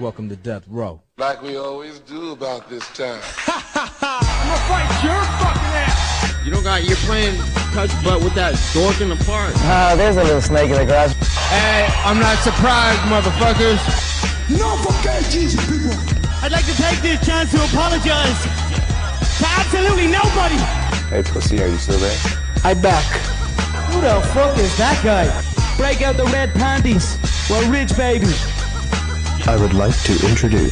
Welcome to Death Row. Like we always do about this time. I'm gonna fight your fucking ass! You're playing touch butt with that dork in the park. There's a little snake in the grass. Hey, I'm not surprised, motherfuckers. No forget Jesus, people. I'd like to take this chance to apologize to absolutely nobody. Hey, pussy, are you still there? I'm back. Who the fuck is that guy? Break out the red panties. We're rich, baby. I would like to introduce...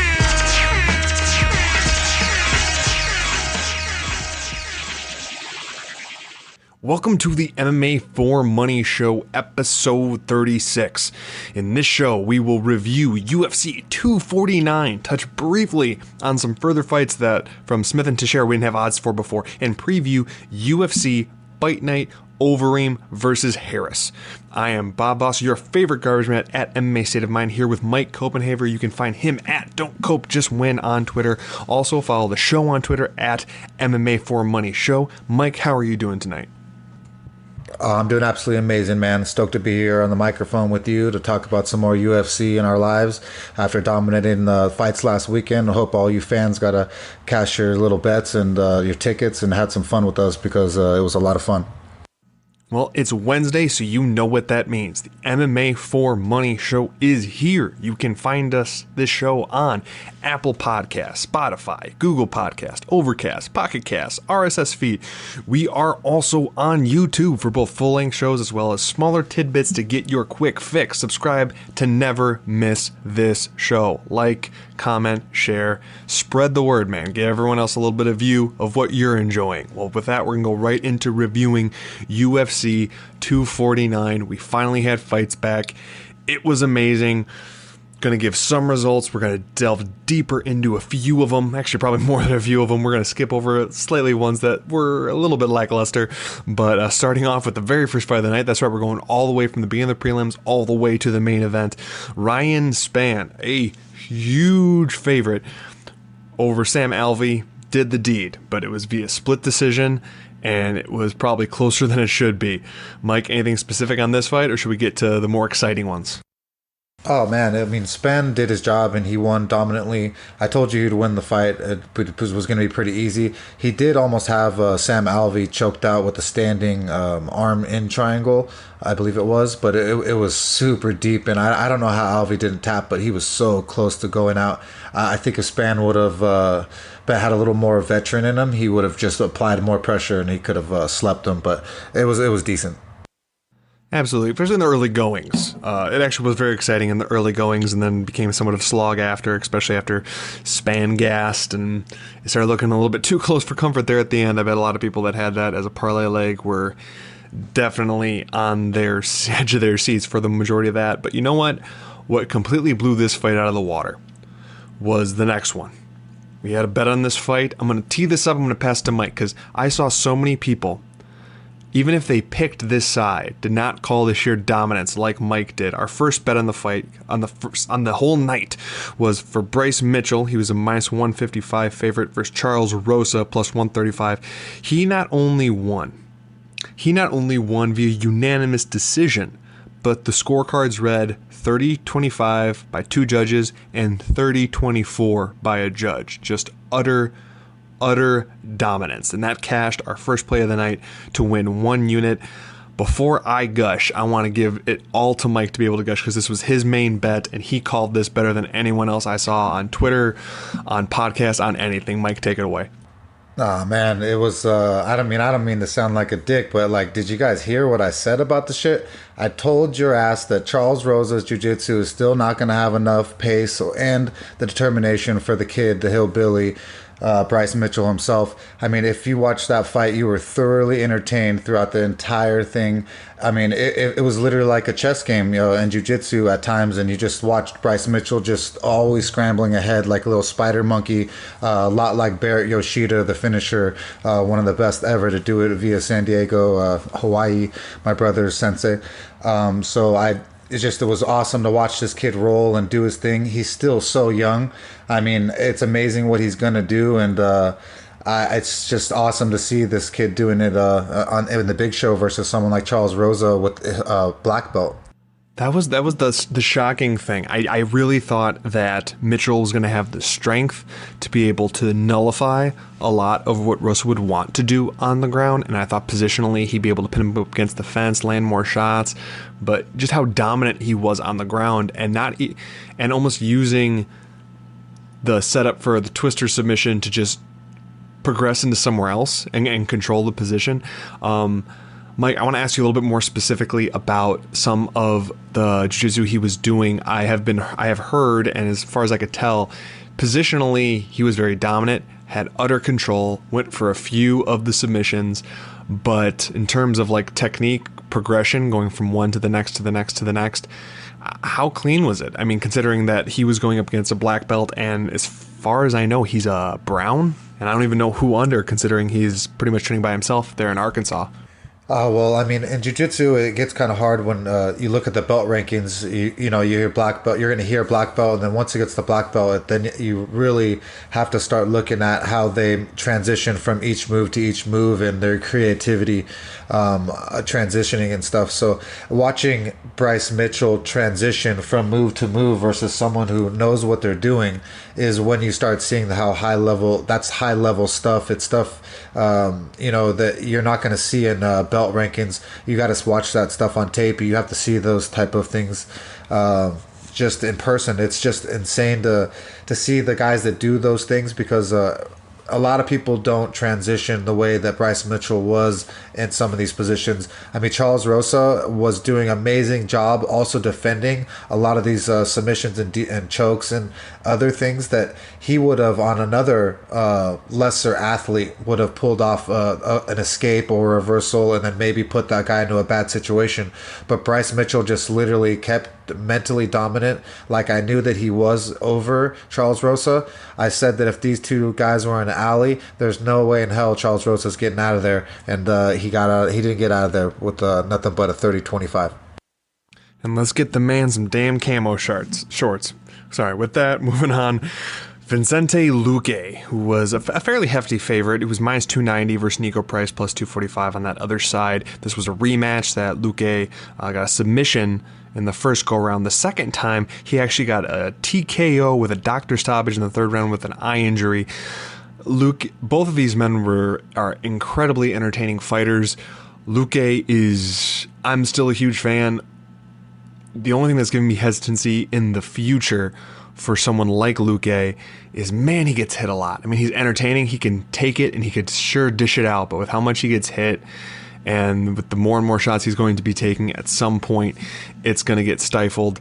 Welcome to the MMAforMoney Show, episode 36. In this show, we will review UFC 249, touch briefly on some further fights that from Smith and Teixeira we didn't have odds for before, and preview UFC Fight Night Overeem versus Harris. I am Bob Boss, your favorite garbage man at MMA State of Mind, here with Mike Copenhaver. You can find him at Don't Cope Just Win on Twitter. Also follow the show on Twitter at MMAforMoney Show. Mike, how are you doing tonight? I'm doing absolutely amazing, man. Stoked to be here on the microphone with you to talk about some more UFC in our lives after dominating the fights last weekend. I hope all you fans got to cash your little bets and your tickets and had some fun with us because it was a lot of fun. Well, it's Wednesday, so you know what that means. The MMAforMoney Show is here. You can find this show on Apple Podcasts, Spotify, Google Podcast, Overcast, Pocket Cast, RSS feed. We are also on YouTube for both full-length shows as well as smaller tidbits to get your quick fix. Subscribe to never miss this show. Like, comment, share, spread the word, man. Give everyone else a little bit of view of what you're enjoying. Well, with that, we're going to go right into reviewing UFC 249. We finally had fights back. It was amazing. Going to give some results. We're going to delve deeper into a few of them. Actually, probably more than a few of them. We're going to skip over slightly ones that were a little bit lackluster. But starting off with the very first fight of the night, that's right, we're going all the way from the beginning of the prelims all the way to the main event. Ryan Spann, a huge favorite over Sam Alvey, did the deed, but it was via split decision, and it was probably closer than it should be. Mike, anything specific on this fight, or should we get to the more exciting ones? Oh, man. I mean, Spann did his job, and he won dominantly. I told you he'd win the fight. It was going to be pretty easy. He did almost have Sam Alvey choked out with a standing arm-in triangle, I believe it was, but it was super deep, and I don't know how Alvey didn't tap, but he was so close to going out. I think if Spann would have had a little more veteran in him, he would have just applied more pressure, and he could have slept him, but it was decent. Absolutely, especially in the early goings. It actually was very exciting in the early goings and then became somewhat of a slog after, especially after Spann gassed and it started looking a little bit too close for comfort there at the end. I bet a lot of people that had that as a parlay leg were definitely on their edge of their seats for the majority of that. But you know what? What completely blew this fight out of the water was the next one. We had a bet on this fight. I'm going to tee this up. I'm going to pass to Mike because I saw so many people, even if they picked this side, did not call the sheer dominance like Mike did. Our first bet on the fight, on the whole night, was for Bryce Mitchell. He was a minus 155 favorite versus Charles Rosa, plus 135. He not only won via unanimous decision, but the scorecards read 30-25 by two judges and 30-24 by a judge. Just utter dominance, and that cashed our first play of the night to win one unit. Before I gush, I want to give it all to Mike to be able to gush because this was his main bet, and he called this better than anyone else I saw on Twitter, on podcasts, on anything. Mike, take it away. Oh, man, it was, I don't mean to sound like a dick, but, like, did you guys hear what I said about the shit? I told your ass that Charles Rosa's jiu-jitsu is still not going to have enough pace and the determination for the kid, the hillbilly, Bryce Mitchell himself. I mean, if you watched that fight, you were thoroughly entertained throughout the entire thing. I mean, it was literally like a chess game, you know, and jiu-jitsu at times, and you just watched Bryce Mitchell just always scrambling ahead like a little spider monkey, a lot like Barrett Yoshida, the finisher, one of the best ever to do it via San Diego, Hawaii, my brother's sensei. It was awesome to watch this kid roll and do his thing. He's still so young. I mean, it's amazing what he's going to do, and it's just awesome to see this kid doing it in the big show versus someone like Charles Rosa with black belt. That was the shocking thing. I really thought that Mitchell was going to have the strength to be able to nullify a lot of what Rosa would want to do on the ground, and I thought positionally he'd be able to pin him up against the fence, land more shots, but just how dominant he was on the ground and almost using the setup for the twister submission to just progress into somewhere else and control the position. Mike, I want to ask you a little bit more specifically about some of the jiu-jitsu he was doing. I have heard, and as far as I could tell, positionally he was very dominant, had utter control, went for a few of the submissions, but in terms of like technique, progression, going from one to the next to the next to the next, how clean was it? I mean, considering that he was going up against a black belt, and as far as I know, he's a brown, and I don't even know who under, considering he's pretty much training by himself there in Arkansas. Well, I mean, in jiu-jitsu, it gets kind of hard when you look at the belt rankings. You hear black belt, you're going to hear black belt, and then once it gets to black belt, then you really have to start looking at how they transition from each move to each move and their creativity, transitioning and stuff. So watching Bryce Mitchell transition from move to move versus someone who knows what they're doing is when you start seeing how high level stuff. It's stuff, that you're not going to see in belt rankings. You got to watch that stuff on tape. You have to see those type of things just in person. It's just insane to see the guys that do those things, because a lot of people don't transition the way that Bryce Mitchell was in some of these positions. I mean, Charles Rosa was doing an amazing job also defending a lot of these submissions and chokes and other things that he would have, on another lesser athlete, would have pulled off an escape or a reversal and then maybe put that guy into a bad situation. But Bryce Mitchell just literally kept mentally dominant, like I knew that he was over Charles Rosa. I said that if these two guys were in an alley, there's no way in hell Charles Rosa's getting out of there, and he didn't get out of there with nothing but a 30-25. And let's get the man some damn camo shorts. Sorry, with that, moving on. Vicente Luque, who was a fairly hefty favorite. It was minus 290 versus Nico Price plus 245 on that other side. This was a rematch that Luque got a submission in the first go-round. The second time, he actually got a TKO with a doctor stoppage in the third round with an eye injury. Both of these men are incredibly entertaining fighters. Luque I'm still a huge fan. The only thing that's giving me hesitancy in the future for someone like Luque is, man, he gets hit a lot. I mean, he's entertaining, he can take it, and he could sure dish it out, but with how much he gets hit, and with the more and more shots he's going to be taking, at some point, it's going to get stifled.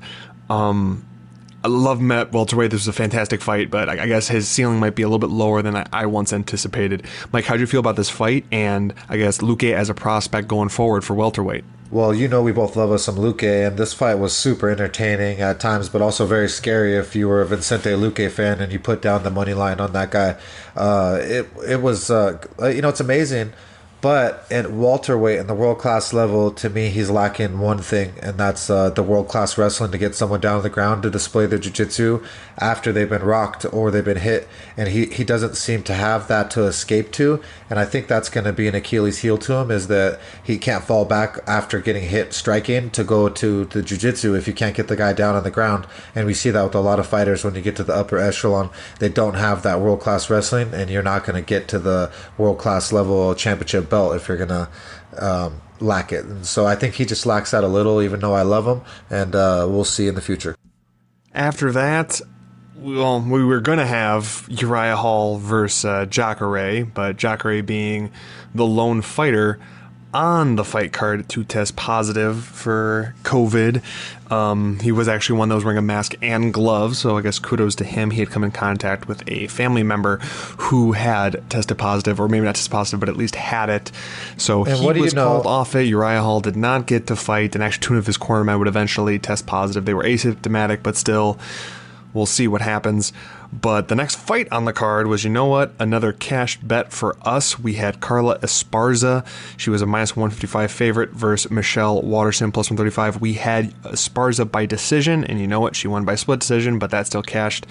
I love him at welterweight. This was a fantastic fight, but I guess his ceiling might be a little bit lower than I once anticipated. Mike, how'd you feel about this fight, and I guess Luque as a prospect going forward for welterweight? Well, we both love us some Luque, and this fight was super entertaining at times, but also very scary if you were a Vicente Luque fan and you put down the money line on that guy. It was, it's amazing. But at welterweight and the world-class level, to me, he's lacking one thing, and that's the world-class wrestling to get someone down on the ground to display their jiu-jitsu after they've been rocked or they've been hit. And he doesn't seem to have that to escape to. And I think that's going to be an Achilles heel to him, is that he can't fall back after getting hit striking to go to the jiu-jitsu if you can't get the guy down on the ground. And we see that with a lot of fighters when you get to the upper echelon. They don't have that world-class wrestling, and you're not going to get to the world-class level championship belt if you're gonna lack it. And so I think he just lacks that a little, even though I love him, and we'll see in the future. After that, we were gonna have Uriah Hall versus Jacare, but Jacare being the lone fighter on the fight card to test positive for COVID. He was actually one that was wearing a mask and gloves, so I guess kudos to him. He had come in contact with a family member who had tested positive, or maybe not tested positive, but at least had it. So he was called off it. Uriah Hall did not get to fight, and actually 2 of his cornermen would eventually test positive. They were asymptomatic, but still, we'll see what happens. But the next fight on the card was, you know what, another cashed bet for us. We had Carla Esparza. She was a minus 155 favorite versus Michelle Waterson, plus 135. We had Esparza by decision, and you know what, she won by split decision, but that still cashed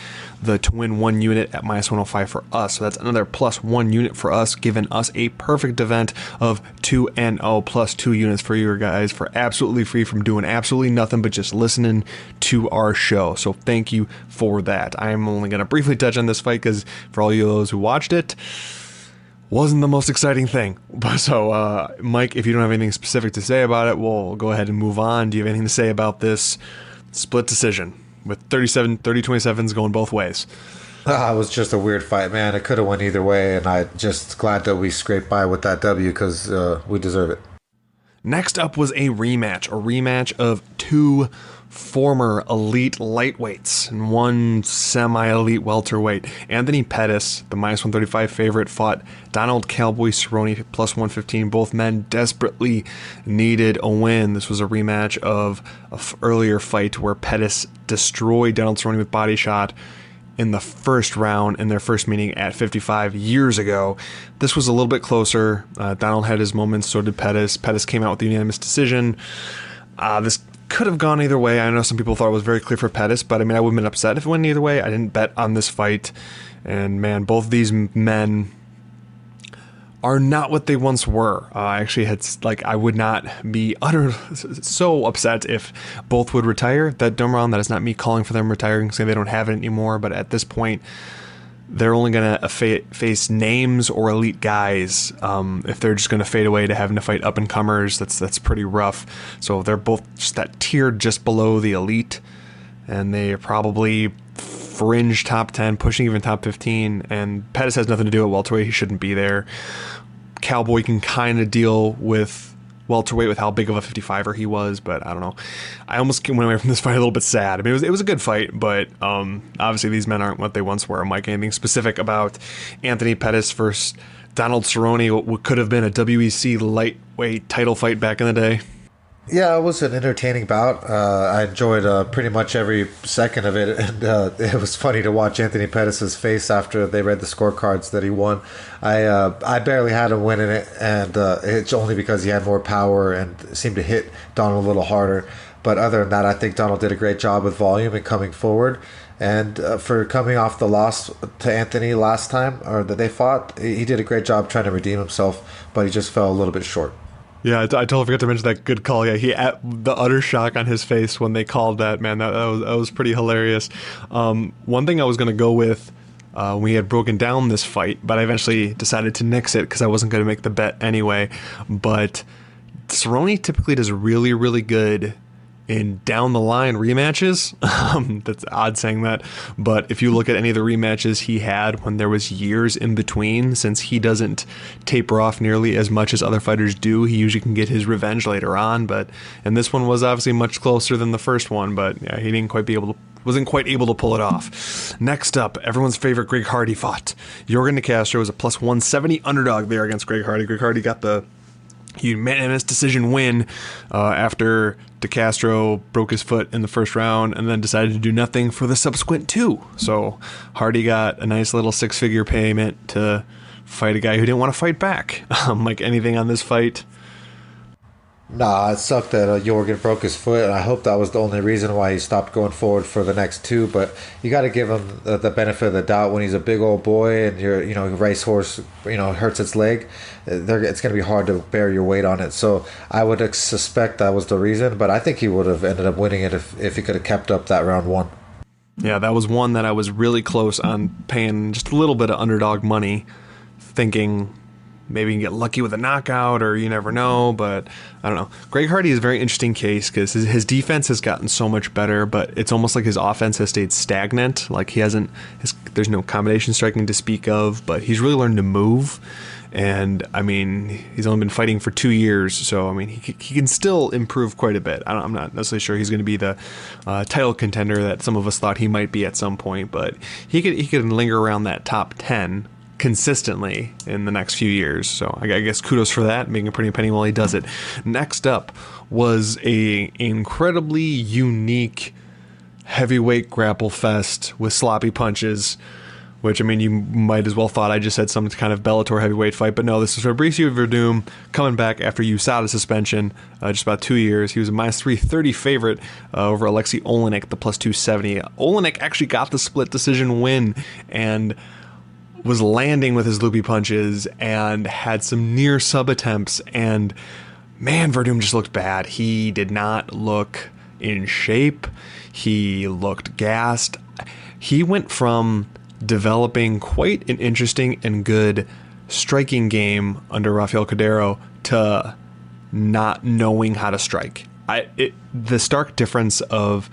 to win 1 unit at minus 105 for us. So that's another plus 1 unit for us, giving us a perfect event of 2-0 plus 2 units for you guys for absolutely free from doing absolutely nothing but just listening to our show. So thank you for that. I'm only going to briefly touch on this fight because for all you those who watched it, wasn't the most exciting thing. So Mike, if you don't have anything specific to say about it, we'll go ahead and move on. Do you have anything to say about this split decision with 30-27s going both ways? It was just a weird fight, man. It could have went either way, and I'm just glad that we scraped by with that W because we deserve it. Next up was a rematch of 2 former elite lightweights and 1 semi-elite welterweight. Anthony Pettis, the minus 135 favorite, fought Donald Cowboy Cerrone, plus 115. Both men desperately needed a win. This was a rematch of an earlier fight where Pettis destroyed Donald Cerrone with body shot in the first round in their first meeting at 55 years ago. This was a little bit closer. Donald had his moments, so did Pettis. Pettis came out with the unanimous decision. This could have gone either way. I know some people thought it was very clear for Pettis, but I mean, I would have been upset if it went either way. I didn't bet on this fight. And man, both of these men are not what they once were. I actually I would not be so upset if both would retire. That that is not me calling for them retiring, saying they don't have it anymore. But at this point, they're only going to face names or elite guys. If they're just going to fade away to having to fight up and comers, that's pretty rough. So they're both just that tier just below the elite, and they are probably fringe top 10, pushing even top 15. And Pettis has nothing to do at welterweight. He shouldn't be there. Cowboy can kind of deal with welterweight with how big of a 55er he was, but I don't know. I almost went away from this fight a little bit sad. I mean, it was a good fight, but obviously these men aren't what they once were. Mike, anything specific about Anthony Pettis versus Donald Cerrone, what could have been a WEC lightweight title fight back in the day? Yeah, it was an entertaining bout. I enjoyed pretty much every second of it, and it was funny to watch Anthony Pettis' face after they read the scorecards that he won. I barely had him winning it, and it's only because he had more power and seemed to hit Donald a little harder. But other than that, I think Donald did a great job with volume and coming forward. And for coming off the loss to Anthony last time, or that they fought, he did a great job trying to redeem himself, but he just fell a little bit short. Yeah, I totally forgot to mention that good call. Yeah, the utter shock on his face when they called that, man, that was pretty hilarious. One thing I was going to go with, we had broken down this fight, but I eventually decided to nix it because I wasn't going to make the bet anyway. But Cerrone typically does really, really good in down the line rematches. That's odd saying that, but if you look at any of the rematches he had when there was years in between, since he doesn't taper off nearly as much as other fighters do, he usually can get his revenge later on. And this one was obviously much closer than the first one, but yeah, he wasn't quite able to pull it off. Next up, everyone's favorite Greg Hardy fought. Yorgan De Castro was a plus 170 underdog there against Greg Hardy. Greg Hardy got the unanimous decision win after De Castro broke his foot in the first round and then decided to do nothing for the subsequent 2. So Hardy got a nice little 6-figure payment to fight a guy who didn't want to fight back. Like anything on this fight? Nah, it sucked that Jorgen broke his foot, and I hope that was the only reason why he stopped going forward for the next 2. But you got to give him the benefit of the doubt when he's a big old boy and your racehorse hurts its leg. It's going to be hard to bear your weight on it. So I would suspect that was the reason, but I think he would have ended up winning it if he could have kept up that round 1. Yeah, that was one that I was really close on paying just a little bit of underdog money, thinking maybe you can get lucky with a knockout, or you never know, but I don't know. Greg Hardy is a very interesting case because his defense has gotten so much better, but it's almost like his offense has stayed stagnant. Like there's no combination striking to speak of, but he's really learned to move. And I mean, he's only been fighting for 2 years, so I mean, he can still improve quite a bit. I'm not necessarily sure he's going to be the title contender that some of us thought he might be at some point, but he could linger around that top 10 consistently in the next few years. So I guess kudos for that, making a pretty penny while he does it. Next up was a incredibly unique heavyweight grapple fest with sloppy punches, which, I mean, you might as well thought I just said some kind of Bellator heavyweight fight, but no, this is Fabricio Verdum coming back after USADA suspension, just about 2 years. He was a minus 330 favorite over Alexei Olenek, the plus 270. Olenek actually got the split decision win and was landing with his loopy punches and had some near sub attempts, and man, Verdum just looked bad. He did not look in shape. He looked gassed. He went from developing quite an interesting and good striking game under Rafael Cordero to not knowing how to strike. The stark difference of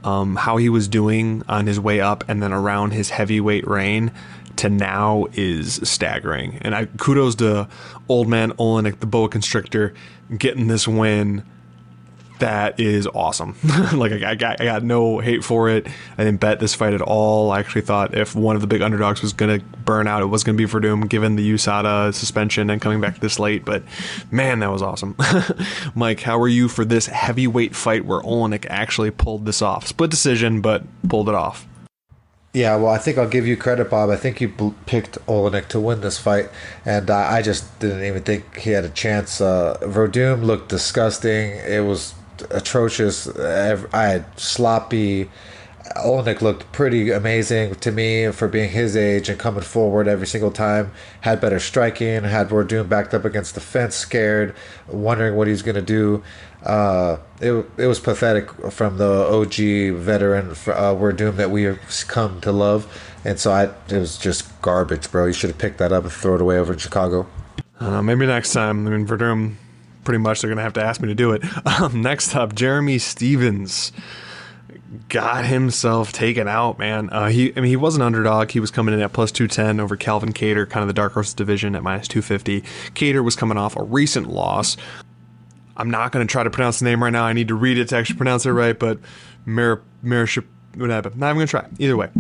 how he was doing on his way up and then around his heavyweight reign to now is staggering. And kudos to old man Olenek, the boa constrictor, getting this win. That is awesome. Like, I got no hate for it. I didn't bet this fight at all. I actually thought if one of the big underdogs was going to burn out, it was going to be Verdum, given the USADA suspension and coming back this late. But man, that was awesome. Mike, how are you for this heavyweight fight where Olenek actually pulled this off? Split decision, but pulled it off. Yeah, well, I think I'll give you credit, Bob. I think you picked Olenek to win this fight, and I just didn't even think he had a chance. Verdum looked disgusting. It was atrocious. I had sloppy. Olenek looked pretty amazing to me for being his age and coming forward every single time. Had better striking. Had Verdum backed up against the fence, scared, wondering what he's going to do. It was pathetic from the OG veteran Verdum that we have come to love, and so it was just garbage, bro. You should have picked that up and throw it away over in Chicago. Maybe next time. I mean, Verdum, pretty much they're going to have to ask me to do it. Next up, Jeremy Stephens got himself taken out, man. He was an underdog. He was coming in at plus 210 over Calvin Kattar, kind of the dark horse division, at minus 250. Kattar was coming off a recent loss. I'm not going to try to pronounce the name right now. I need to read it to actually pronounce it right, but Mariship, whatever. Not even going to try. Either way,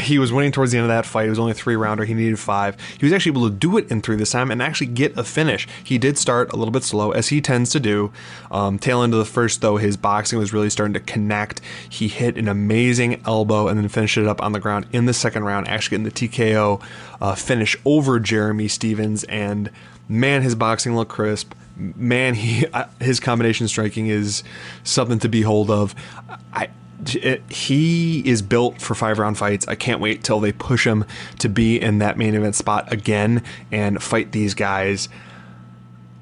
he was winning towards the end of that fight. It was only a 3-rounder. He needed 5. He was actually able to do it in 3 this time and actually get a finish. He did start a little bit slow, as he tends to do. Tail end of the first, though, his boxing was really starting to connect. He hit an amazing elbow and then finished it up on the ground in the second round, actually getting the TKO finish over Jeremy Stephens. And man, his boxing looked crisp. Man, his combination striking is something to behold of. He is built for 5-round fights. I can't wait till they push him to be in that main event spot again and fight these guys.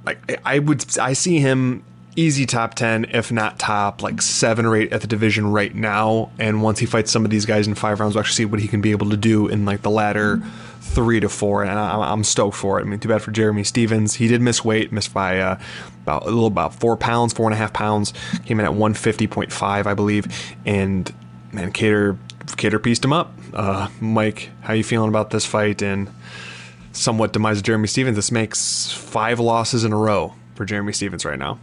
Like, I see him easy top 10, if not top 7 or 8 at the division right now. And once he fights some of these guys in 5 rounds, we'll actually see what he can be able to do in the latter 3 to 4, and I'm stoked for it. I mean, too bad for Jeremy Stephens. He did miss weight, missed by about 4 pounds, 4.5 pounds. Came in at 150.5, I believe. And man, Kattar pieced him up. Mike, how you feeling about this fight and somewhat demise of Jeremy Stephens? This makes 5 losses in a row for Jeremy Stephens right now.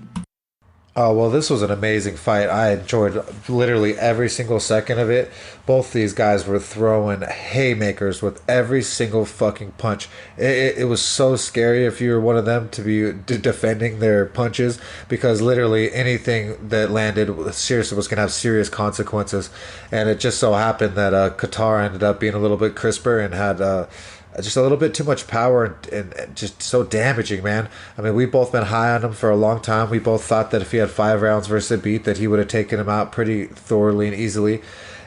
Oh, well, this was an amazing fight. I enjoyed literally every single second of it. Both these guys were throwing haymakers with every single fucking punch. It was so scary if you were one of them to be defending their punches, because literally anything that landed seriously was going to have serious consequences. And it just so happened that Qatar ended up being a little bit crisper and had just a little bit too much power and just so damaging, man. I mean, we've both been high on him for a long time. We both thought that if he had 5 rounds versus Abit, that he would have taken him out pretty thoroughly and easily.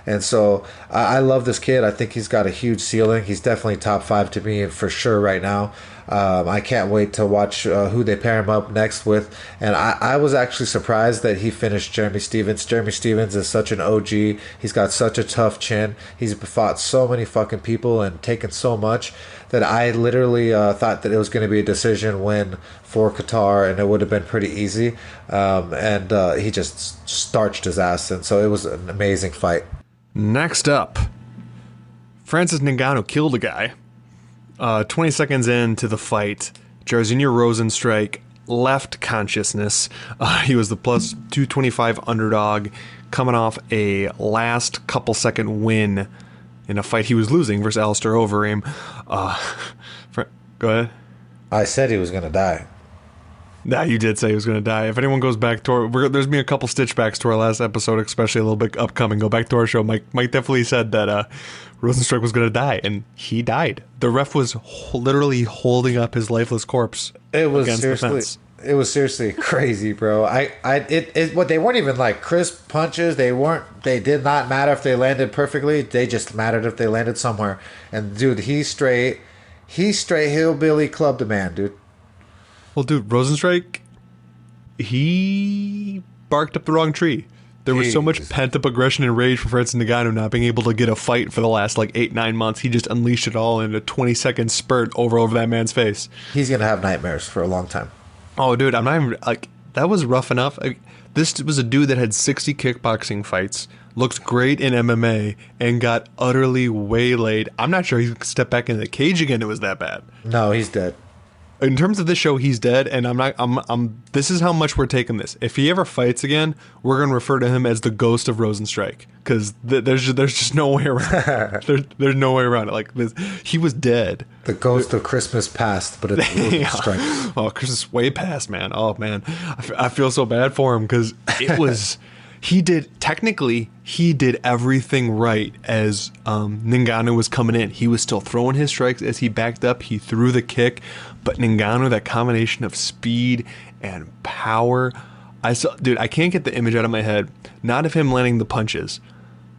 And so I love this kid. I think he's got a huge ceiling. He's definitely top 5 to me for sure right now. I can't wait to watch who they pair him up next with. And I was actually surprised that he finished Jeremy Stephens. Jeremy Stephens is such an OG. He's got such a tough chin. He's fought so many fucking people and taken so much that I literally thought that it was going to be a decision win for Qatar, and it would have been pretty easy. And he just starched his ass. And so it was an amazing fight. Next up, Francis Ngannou killed a guy. 20 seconds into the fight, Jairzinho Rozenstruik left consciousness. He was the plus 225 underdog, coming off a last couple second win in a fight he was losing versus Alistair Overeem. Go ahead. I said he was going to die. Nah, you did say he was going to die. If anyone goes back to there's been a couple stitchbacks to our last episode, especially a little bit upcoming. Go back to our show. Mike definitely said that Rosenstruck was going to die, and he died. The ref was literally holding up his lifeless corpse. It was against seriously, the fence. it was seriously crazy, bro. What they weren't even like crisp punches. They did not matter if they landed perfectly. They just mattered if they landed somewhere. And dude, he straight hillbilly clubbed a man, dude. Well, dude, Rosenstrike, he barked up the wrong tree. There was so much pent-up aggression and rage for Francis Ngannou not being able to get a fight for the last, 8-9 months. He just unleashed it all in a 20-second spurt over that man's face. He's going to have nightmares for a long time. Oh, dude, I'm not even, that was rough enough. This was a dude that had 60 kickboxing fights, looked great in MMA, and got utterly waylaid. I'm not sure he could step back into the cage again. It was that bad. No, he's dead. In terms of this show, he's dead, and this is how much we're taking this. If he ever fights again, we're going to refer to him as the ghost of Rosenstrike, because there's just no way around it. There's no way around it. He was dead. The ghost of Christmas past, but it's Rosenstrike. Yeah. Oh, Christmas way past, man. Oh, man. I feel so bad for him, because it was... He did everything right as Ngannou was coming in. He was still throwing his strikes as he backed up. He threw the kick, but Ngannou, that combination of speed and power, I can't get the image out of my head. Not of him landing the punches,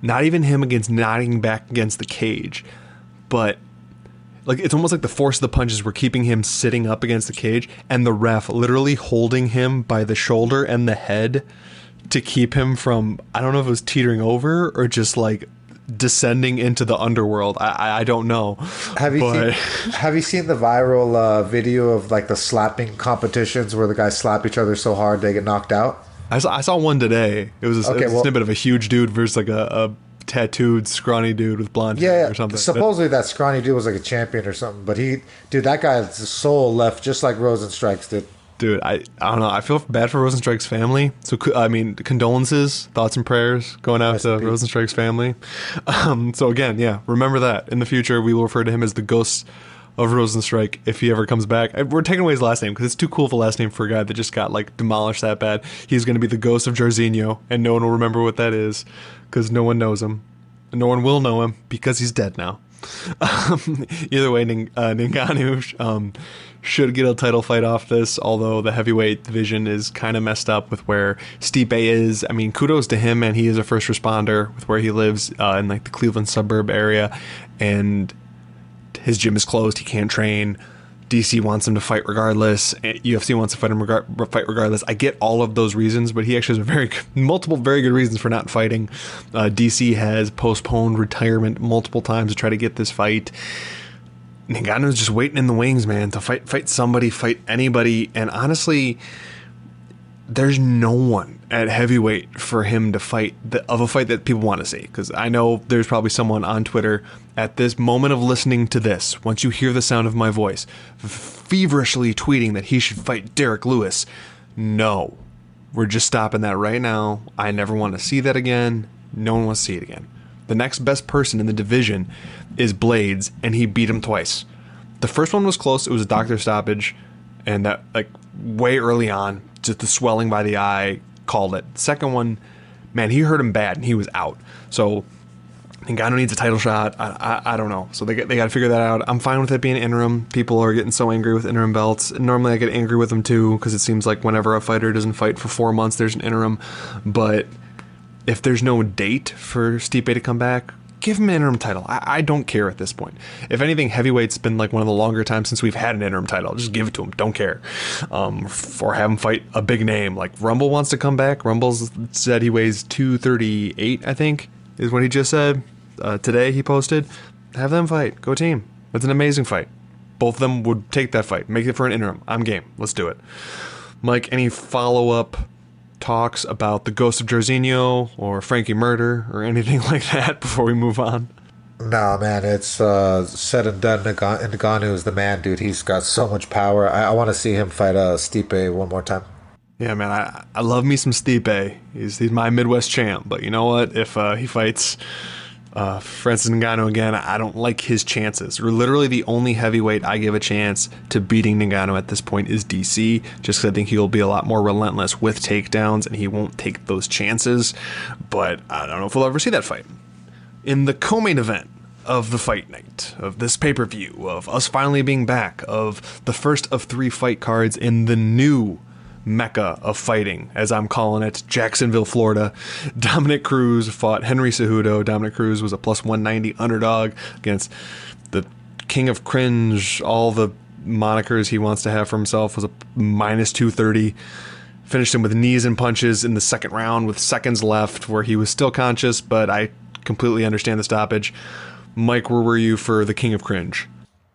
not even him nodding back against the cage, but it's almost like the force of the punches were keeping him sitting up against the cage, and the ref literally holding him by the shoulder and the head to keep him from, I don't know if it was teetering over or just descending into the underworld. I don't know. Have you seen the viral video of the slapping competitions where the guys slap each other so hard they get knocked out? I saw one today. It was a snippet of a huge dude versus a tattooed scrawny dude with blonde hair or something. Supposedly that scrawny dude was a champion or something, but that guy's soul left just like Rosenstrike's did. Dude, I don't know. I feel bad for Rosenstrike's family. So, condolences, thoughts and prayers going out to Rosenstrike's family. So, again, yeah, remember that. In the future, we will refer to him as the ghost of Rosenstrike if he ever comes back. We're taking away his last name because it's too cool of a last name for a guy that just got, demolished that bad. He's going to be the ghost of Jairzinho, and no one will remember what that is because no one knows him. And no one will know him because he's dead now. Either way, Ngannou should get a title fight off this, although the heavyweight division is kind of messed up with where Stipe is. I mean, kudos to him, man. He is a first responder with where he lives in the Cleveland suburb area, and his gym is closed. He can't train. DC wants him to fight regardless. UFC wants to fight regardless. I get all of those reasons, but he actually has multiple very good reasons for not fighting. DC has postponed retirement multiple times to try to get this fight. Ngannou's just waiting in the wings, man, to fight somebody, fight anybody. And honestly, there's no one at heavyweight for him to fight of a fight that people want to see. Because I know there's probably someone on Twitter at this moment of listening to this, once you hear the sound of my voice, feverishly tweeting that he should fight Derek Lewis. No, we're just stopping that right now. I never want to see that again. No one wants to see it again. The next best person in the division is Blades, and he beat him twice. The first one was close. It was a doctor stoppage, and that way early on, just the swelling by the eye called it. Second one, man, he hurt him bad, and he was out. So Ngannou needs a title shot. I don't know. So they got to figure that out. I'm fine with it being interim. People are getting so angry with interim belts. And normally I get angry with them too, because it seems like whenever a fighter doesn't fight for 4 months, there's an interim. But if there's no date for Stipe to come back, give him an interim title. I don't care at this point. If anything, heavyweight's been one of the longer times since we've had an interim title. Just give it to him. Don't care. Or have him fight a big name. Rumble wants to come back. Rumble's said he weighs 238, I think, is what he just said. Today he posted. Have them fight. Go team. That's an amazing fight. Both of them would take that fight. Make it for an interim. I'm game. Let's do it. Mike, any follow-up talks about the ghost of Jairzinho or Frankie Murder or anything like that before we move on? No, man, it's said and done. Ngannou is the man, dude. He's got so much power. I want to see him fight Stipe one more time. Yeah, man, I love me some Stipe. He's my Midwest champ. But you know what? If he fights Francis Ngannou, again, I don't like his chances. Literally the only heavyweight I give a chance to beating Ngannou at this point is DC, just because I think he'll be a lot more relentless with takedowns and he won't take those chances. But I don't know if we'll ever see that fight. In the co-main event of the fight night, of this pay-per-view, of us finally being back, of the first of 3 fight cards in the new Mecca of fighting, as I'm calling it, Jacksonville, Florida. Dominick Cruz fought Henry Cejudo. Dominick Cruz was a plus 190 underdog against the King of Cringe. All the monikers he wants to have for himself. Was a minus 230. Finished him with knees and punches in the second round with seconds left, where he was still conscious, but I completely understand the stoppage. Mike, where were you for the King of Cringe?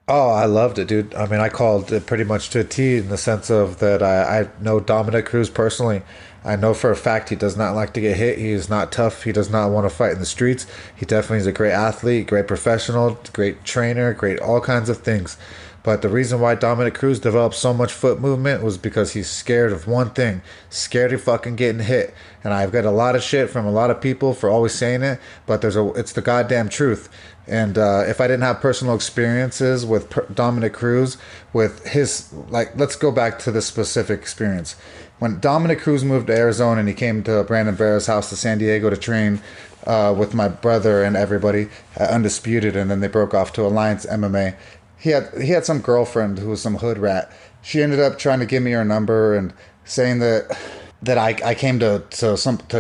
Oh, I loved it, dude. I mean, I called it pretty much to a T in the sense of that I know Dominick Cruz personally. I know for a fact he does not like to get hit. He is not tough. He does not want to fight in the streets. He definitely is a great athlete, great professional, great trainer, great all kinds of things. But the reason why Dominick Cruz developed so much foot movement was because he's scared of one thing, scared of fucking getting hit. And I've got a lot of shit from a lot of people for always saying it, but it's the goddamn truth. And if I didn't have personal experiences with Dominick Cruz, with his, like, let's go back to the specific experience. When Dominick Cruz moved to Arizona and he came to Brandon Vera's house to San Diego to train with my brother and everybody at Undisputed, and then they broke off to Alliance MMA. He had some girlfriend who was some hood rat. She ended up trying to give me her number and saying that I came to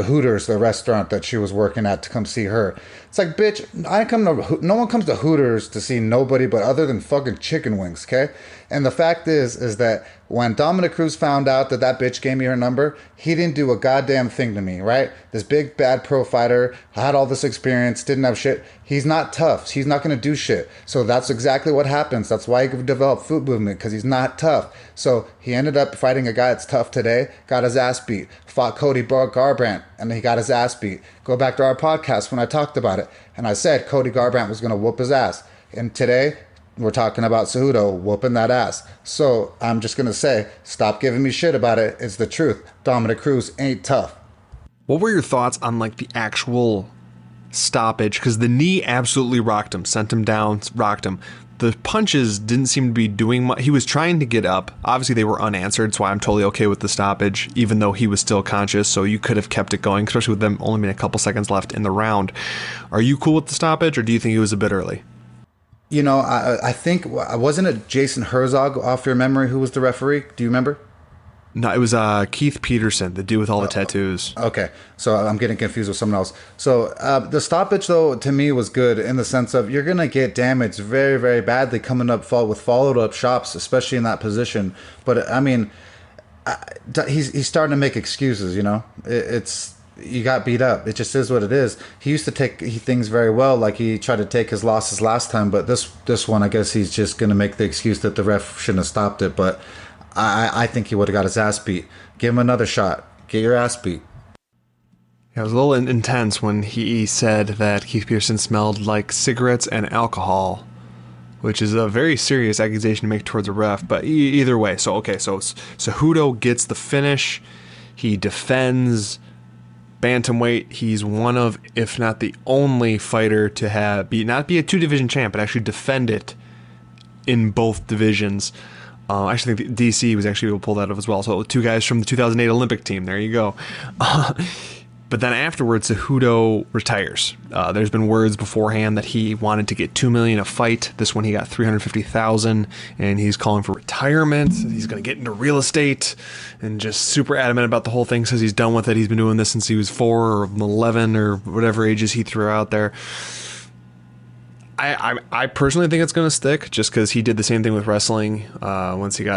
Hooters, the restaurant that she was working at, to come see her. It's like, bitch, no one comes to Hooters to see nobody but other than fucking chicken wings, okay? And the fact is that when Dominick Cruz found out that bitch gave me her number, he didn't do a goddamn thing to me, right? This big bad pro fighter had all this experience, didn't have shit. He's not tough. He's not going to do shit. So that's exactly what happens. That's why he developed foot movement, because he's not tough. So he ended up fighting a guy that's tough today, got his ass beat, fought Cody Garbrandt, and he got his ass beat. Go back to our podcast when I talked about it. And I said Cody Garbrandt was going to whoop his ass. And today, we're talking about Cejudo whooping that ass. So I'm just going to say, stop giving me shit about it. It's the truth. Dominick Cruz ain't tough. What were your thoughts on, like, the actual stoppage? Because the knee absolutely rocked him, sent him down, rocked him. The punches didn't seem to be doing much. He was trying to get up. Obviously, they were unanswered, so I'm totally okay with the stoppage, even though he was still conscious, so you could have kept it going, especially with them only being a couple seconds left in the round. Are you cool with the stoppage, or do you think it was a bit early? You know, I think, wasn't it Jason Herzog, off your memory, who was the referee? Do you remember? No, it was Keith Peterson, the dude with all the tattoos. Okay, so I'm getting confused with someone else. So the stoppage, though, to me was good in the sense of you're going to get damaged very, very badly coming up with followed-up shots, especially in that position. But, I mean, he's starting to make excuses, you know? You got beat up. It just is what it is. He used to take things very well, like he tried to take his losses last time, but this one, I guess he's just going to make the excuse that the ref shouldn't have stopped it, but I think he would have got his ass beat. Give him another shot. Get your ass beat. Yeah, it was a little intense when he said that Keith Peterson smelled like cigarettes and alcohol, which is a very serious accusation to make towards a ref, but either way. So Cejudo gets the finish. He defends bantamweight. He's one of, if not the only fighter to not be a 2-division champ, but actually defend it in both divisions. I actually think DC was actually able to pull that off as well. So 2 guys from the 2008 Olympic team. There you go. But then afterwards, Cejudo retires. There's been words beforehand that he wanted to get $2 million a fight. This one he got $350,000, and he's calling for retirement. He's going to get into real estate, and just super adamant about the whole thing. Says he's done with it. He's been doing this since he was 4 or 11 or whatever ages he threw out there. I personally think it's going to stick, just because he did the same thing with wrestling. Once he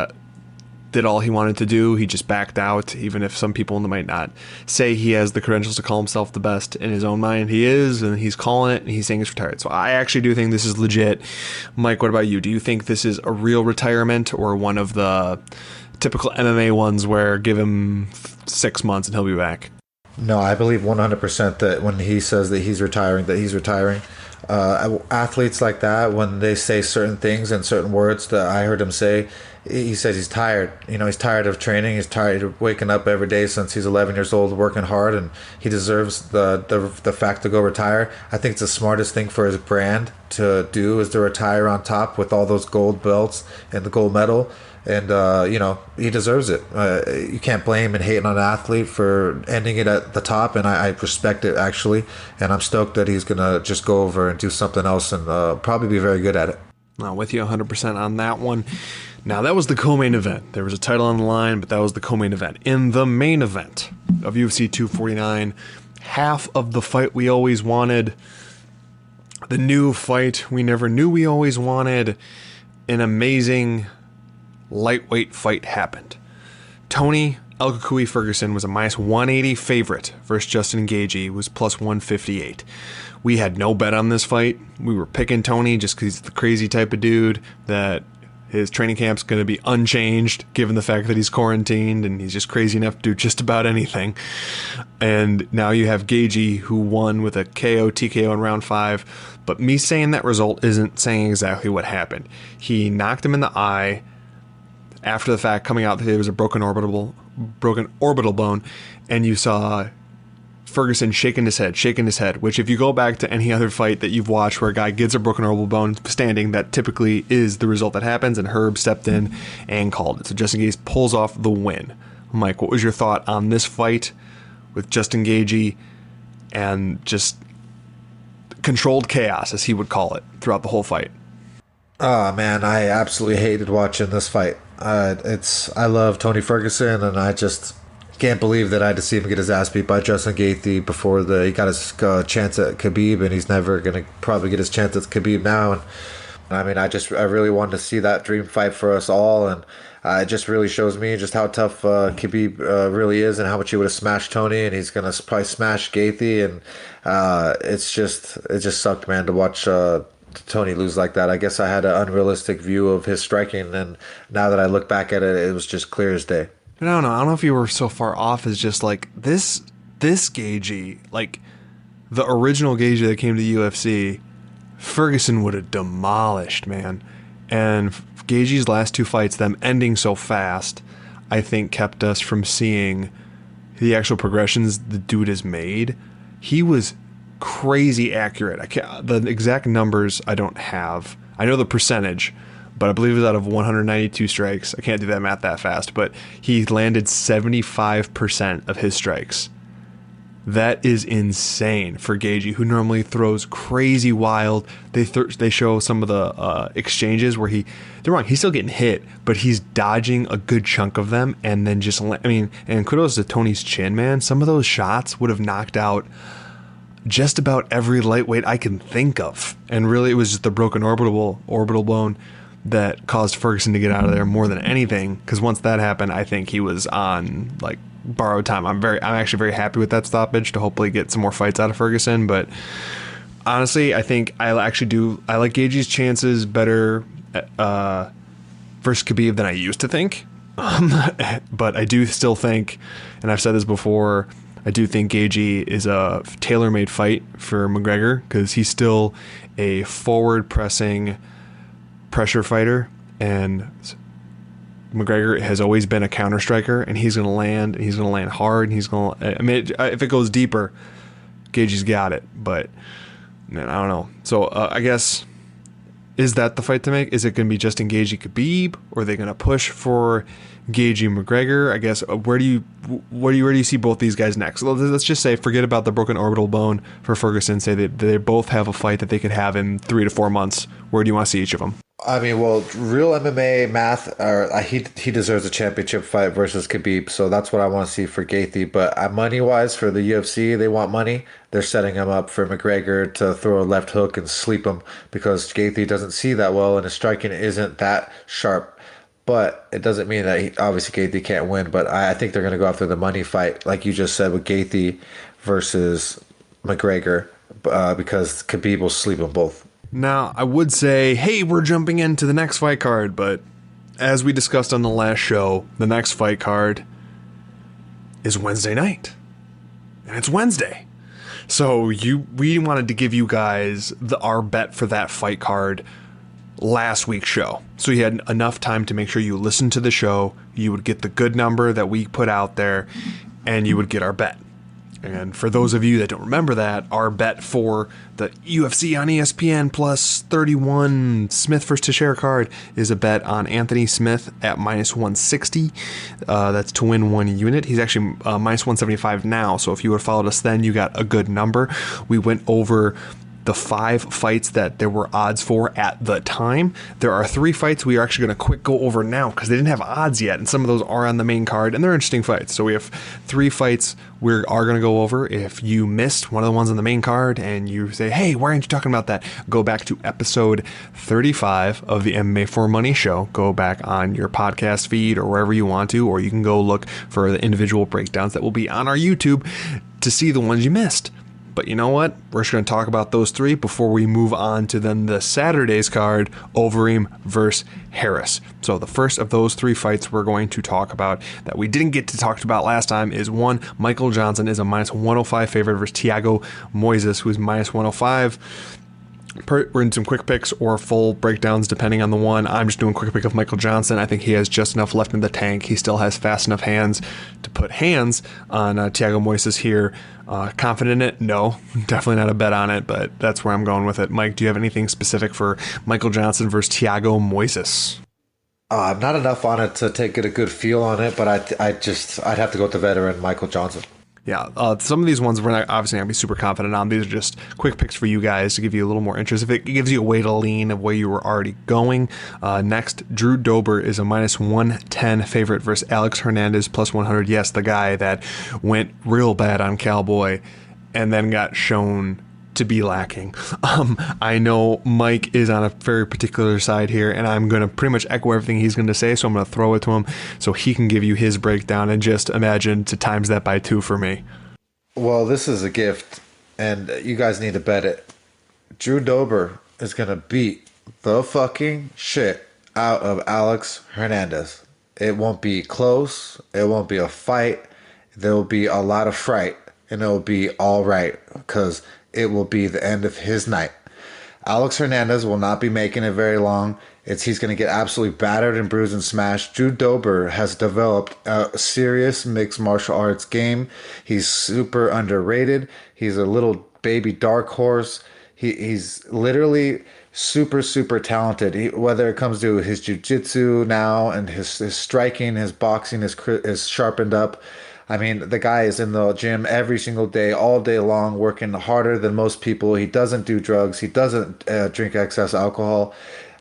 did all he wanted to do, he just backed out, even if some people might not say he has the credentials to call himself the best. In his own mind, he is, and he's calling it, and he's saying he's retired. So I actually do think this is legit. Mike, what about you? Do you think this is a real retirement, or one of the typical MMA ones where give him 6 months and he'll be back? No, I believe 100% that when he says that he's retiring, that he's retiring. Athletes like that, when they say certain things and certain words that I heard him say, he says he's tired. He's tired of training. He's tired of waking up every day since he's 11 years old, working hard, and he deserves the fact to go retire. I think it's the smartest thing for his brand to do is to retire on top with all those gold belts and the gold medal. And, he deserves it. You can't blame and hate on an athlete for ending it at the top, and I respect it, actually. And I'm stoked that he's going to just go over and do something else and probably be very good at it. I'm with you 100% on that one. Now, that was the co-main event. There was a title on the line, but that was the co-main event. In the main event of UFC 249, half of the fight we always wanted, the new fight we never knew we always wanted, an amazing lightweight fight happened. Tony El Cucuy Ferguson was a minus 180 favorite versus Justin Gaethje, was plus 158. We had no bet on this fight. We were picking Tony just because he's the crazy type of dude that his training camp's going to be unchanged given the fact that he's quarantined and he's just crazy enough to do just about anything. And now you have Gaethje, who won with a KO TKO in round 5. But me saying that result isn't saying exactly what happened. He knocked him in the eye. After the fact, coming out that there was a broken orbital bone, and you saw Ferguson shaking his head, which if you go back to any other fight that you've watched where a guy gets a broken orbital bone standing, that typically is the result that happens, and Herb stepped in and called it. So Justin Gaethje pulls off the win. Mike, what was your thought on this fight with Justin Gaethje and just controlled chaos, as he would call it, throughout the whole fight? Oh man, I absolutely hated watching this fight. I love Tony Ferguson, and I just can't believe that I had to see him get his ass beat by Justin Gaethje before he got his chance at Khabib, and he's never gonna probably get his chance at Khabib now. And I mean, I really wanted to see that dream fight for us all, and it just really shows me just how tough Khabib really is, and how much he would have smashed Tony, and he's gonna probably smash Gaethje, and it just sucked, man, to watch Tony lose like that. I guess I had an unrealistic view of his striking, and now that I look back at it, it was just clear as day. I don't know if you were so far off as just like this Gaethje, like the original Gaethje that came to the UFC, Ferguson would have demolished, man. And Gaethje's last 2 fights, them ending so fast, I think kept us from seeing the actual progressions the dude has made. He was crazy accurate. The exact numbers I don't have. I know the percentage, but I believe it was out of 192 strikes. I can't do that math that fast, but he landed 75% of his strikes. That is insane for Gaethje, who normally throws crazy wild. They show some of the exchanges where they're wrong. He's still getting hit, but he's dodging a good chunk of them, and then and kudos to Tony's chin, man. Some of those shots would have knocked out just about every lightweight I can think of. And really, it was just the broken orbital bone that caused Ferguson to get out of there more than anything. Because once that happened, I think he was on like borrowed time. I'm actually very happy with that stoppage to hopefully get some more fights out of Ferguson. But honestly, I think I like Gaethje's chances better versus Khabib than I used to think. But I do still think, and I've said this before, I do think Gaethje is a tailor-made fight for McGregor, because he's still a forward-pressing pressure fighter, and McGregor has always been a counter striker, and he's going to land hard, and he's going to, I mean, if it goes deeper, Gaethje's got it, but man, I don't know. So I guess, is that the fight to make? Is it going to be Justin Gaethje Khabib, or are they going to push for Gaethje McGregor? I guess where do you see both these guys next? Let's just say, forget about the broken orbital bone for Ferguson. Say they both have a fight that they could have in 3 to 4 months. Where do you want to see each of them? I mean, well, real MMA math, he deserves a championship fight versus Khabib, so that's what I want to see for Gaethje. But money-wise, for the UFC, they want money. They're setting him up for McGregor to throw a left hook and sleep him, because Gaethje doesn't see that well, and his striking isn't that sharp. But it doesn't mean that obviously Gaethje can't win. But I think they're going to go after the money fight, like you just said, with Gaethje versus McGregor, because Khabib will sleep them both. Now, I would say, hey, we're jumping into the next fight card, but as we discussed on the last show, the next fight card is Wednesday night. And it's Wednesday. So we wanted to give you guys our bet for that fight card last week's show. So you had enough time to make sure you listened to the show, you would get the good number that we put out there, and you would get our bet. And for those of you that don't remember that, our bet for the UFC on ESPN plus 31 Smith vs. Teixeira card is a bet on Anthony Smith at minus 160. That's to win 1 unit. He's actually minus 175 now. So if you would have followed us then, you got a good number. We went over the 5 fights that there were odds for at the time. There are 3 fights we are actually going to quick go over now because they didn't have odds yet, and some of those are on the main card, and they're interesting fights. So we have 3 fights we are going to go over. If you missed one of the ones on the main card and you say, hey, why aren't you talking about that? Go back to episode 35 of the MMAforMoney show. Go back on your podcast feed or wherever you want to, or you can go look for the individual breakdowns that will be on our YouTube to see the ones you missed. But you know what? We're just going to talk about those 3 before we move on to then the Saturday's card, Overeem versus Harris. So the first of those 3 fights we're going to talk about that we didn't get to talk about last time is one, Michael Johnson is a minus 105 favorite versus Thiago Moises, who's minus 105. We're in some quick picks or full breakdowns depending on the one. I'm just doing quick pick of Michael Johnson. I think he has just enough left in the tank. He still has fast enough hands to put hands on Thiago Moises here. Confident in it? No, definitely not a bet on it, but that's where I'm going with it. Mike, do you have anything specific for Michael Johnson versus Thiago Moises? Not enough on it to get a good feel on it, but I'd have to go with the veteran Michael Johnson. Yeah, some of these ones we're not obviously going to be super confident on. These are just quick picks for you guys to give you a little more interest. If it gives you a way to lean of where you were already going. Next, Drew Dober is a minus 110 favorite versus Alex Hernandez plus 100. Yes, the guy that went real bad on Cowboy and then got shown to be lacking. I know Mike is on a very particular side here, and I'm going to pretty much echo everything he's going to say, so I'm going to throw it to him so he can give you his breakdown, and just imagine to times that by 2 for me. Well, this is a gift, and you guys need to bet it. Drew Dober is going to beat the fucking shit out of Alex Hernandez. It won't be close. It won't be a fight. There will be a lot of fright, and it will be all right, because it will be the end of his night. Alex Hernandez will not be making it very long. He's going to get absolutely battered and bruised and smashed. Drew Dober has developed a serious mixed martial arts game. He's super underrated. He's a little baby dark horse. He's literally super, super talented. Whether it comes to his jiu-jitsu now and his striking, his boxing is sharpened up. I mean, the guy is in the gym every single day, all day long, working harder than most people. He doesn't do drugs. He doesn't drink excess alcohol.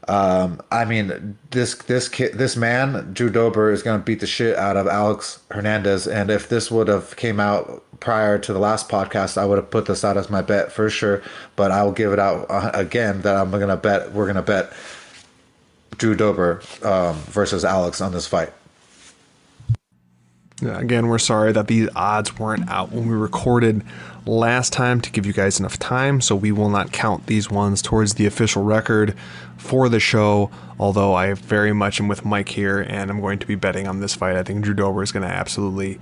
I mean, this man, Drew Dober, is going to beat the shit out of Alex Hernandez. And if this would have came out prior to the last podcast, I would have put this out as my bet for sure. But I'll give it out again that we're going to bet Drew Dober versus Alex on this fight. Again, we're sorry that these odds weren't out when we recorded last time to give you guys enough time, so we will not count these ones towards the official record for the show, although I very much am with Mike here, and I'm going to be betting on this fight. I think Drew Dober is going to absolutely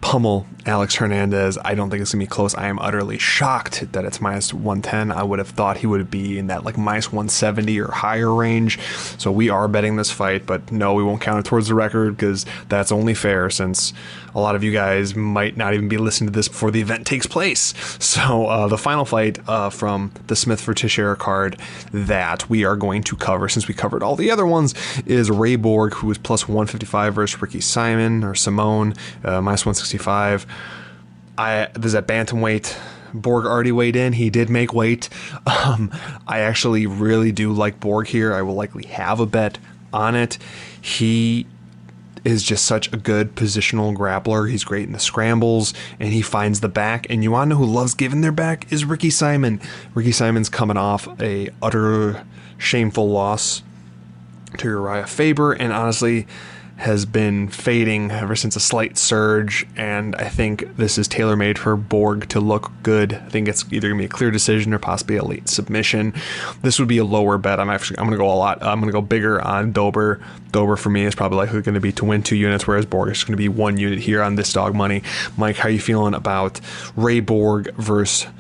pummel Alex Hernandez. I don't think it's going to be close. I am utterly shocked that it's minus 110. I would have thought he would be in that like minus 170 or higher range. So we are betting this fight, but no, we won't count it towards the record because that's only fair since a lot of you guys might not even be listening to this before the event takes place. So the final fight from the Smith vs. Teixeira card that we are going to cover, since we covered all the other ones, is Ray Borg, who is plus 155 versus Ricky Simon or Simone, minus 165. There's that bantamweight. Borg already weighed in. He did make weight. I actually really do like Borg here. I will likely have a bet on it. He is just such a good positional grappler. He's great in the scrambles, and he finds the back. And you want to know who loves giving their back is Ricky Simon. Ricky Simon's coming off a utter shameful loss to Uriah Faber, and honestly has been fading ever since a slight surge, and I think this is tailor-made for Borg to look good. I think it's either going to be a clear decision or possibly a late submission. This would be a lower bet. I'm going to go I'm going to go bigger on Dober. Dober for me is probably likely going to be to win 2 units, whereas Borg is going to be 1 unit here on this dog money. Mike, how are you feeling about Ray Borg versus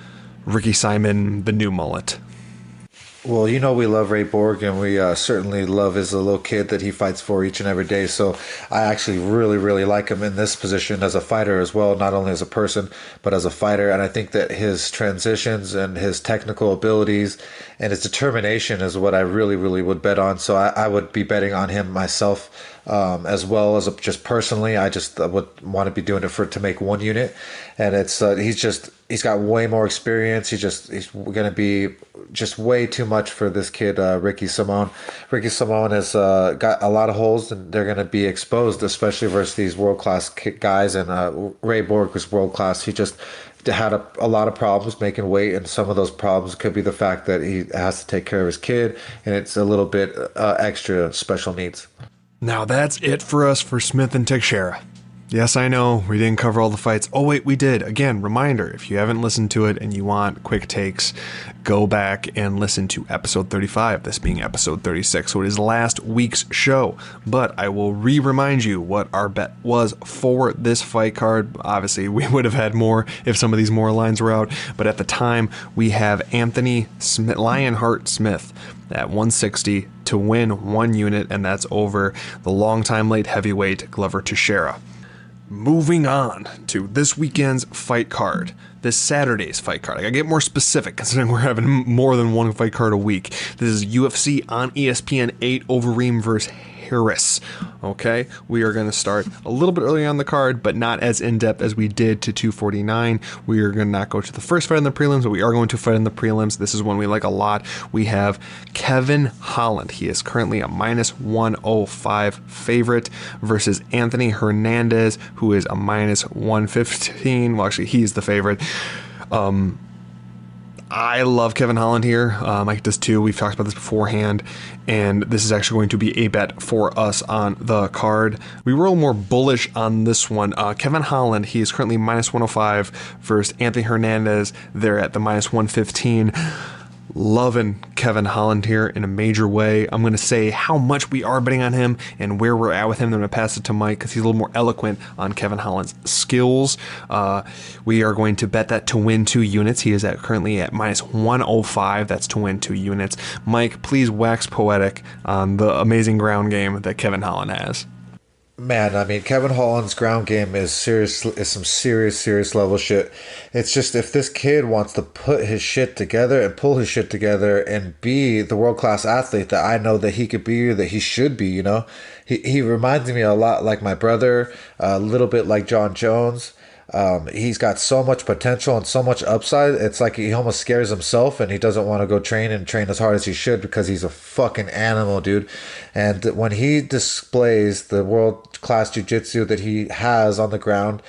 Ricky Simon, the new mullet? Well, you know we love Ray Borg, and we certainly love his little kid that he fights for each and every day. So I actually really, really like him in this position as a fighter as well, not only as a person, but as a fighter. And I think that his transitions and his technical abilities and his determination is what I really, really would bet on. So I would be betting on him myself. As well as just personally, I just would want to be doing it to make one unit, and it's he's got way more experience. He's going to be just way too much for this kid, Ricky Simone. Ricky Simone has got a lot of holes, and they're going to be exposed, especially versus these world class guys. And Ray Borg was world class. He just had a lot of problems making weight, and some of those problems could be the fact that he has to take care of his kid, and it's a little bit extra special needs. Now that's it for us for Smith and Teixeira. Yes, I know, we didn't cover all the fights. Oh wait, we did. Again, reminder, if you haven't listened to it and you want quick takes, go back and listen to episode 35, this being episode 36. So it is last week's show. But I will remind you what our bet was for this fight card. Obviously, we would have had more if some of these more lines were out. But at the time, we have Anthony Smith, Lionheart Smith at 160 to win one unit, and that's over the longtime late heavyweight Glover Teixeira. Moving on to this weekend's fight card, this Saturday's fight card. I gotta get more specific considering we're having more than one fight card a week. This is UFC on ESPN 8 Overeem versus Harris. Okay, we are going to start a little bit early on the card, but not as in-depth as we did to 249. We are going to not go to the first fight in the prelims, but we are going to fight in the prelims. This is one we like a lot. We have Kevin Holland. He is currently a minus 105 favorite versus Anthony Hernandez, who is a minus 115. Well, actually, he's the favorite. I love Kevin Holland here. Mike does too. We've talked about this beforehand, and this is actually going to be a bet for us on the card. We were a little more bullish on this one. Kevin Holland, he is currently minus 105 versus Anthony Hernandez. They're at the minus 115. Loving Kevin Holland here in a major way. I'm going to say how much we are betting on him and where we're at with him. I'm going to pass it to Mike because he's a little more eloquent on Kevin Holland's skills. We are going to bet that to win 2 units. He is currently at minus 105. That's to win 2 units. Mike, please wax poetic on the amazing ground game that Kevin Holland has. Man, I mean, Kevin Holland's ground game is some serious level shit. It's just if this kid wants to put his shit together and pull his shit together and be the world-class athlete that I know that he could be or that he should be, you know? He reminds me a lot like my brother, a little bit like John Jones. He's got so much potential and so much upside. It's like he almost scares himself and he doesn't want to go train as hard as he should because he's a fucking animal, dude. And when he displays the world-class jiu-jitsu that he has on the ground,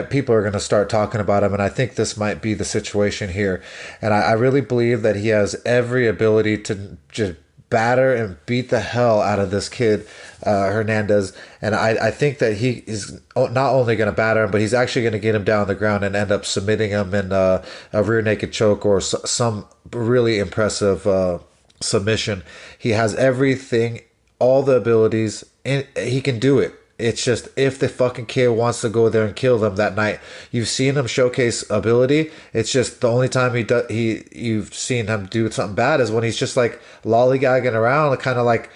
people are going to start talking about him. And I think this might be the situation here. And I really believe that he has every ability to just batter and beat the hell out of this kid, Hernandez. And I think that he is not only going to batter him, but he's actually going to get him down on the ground and end up submitting him in a rear naked choke or some really impressive submission. He has everything, all the abilities, and he can do it. It's just if the fucking kid wants to go there and kill them that night. You've seen him showcase ability. It's just the only time you've seen him do something bad is when he's just like lollygagging around, kind of like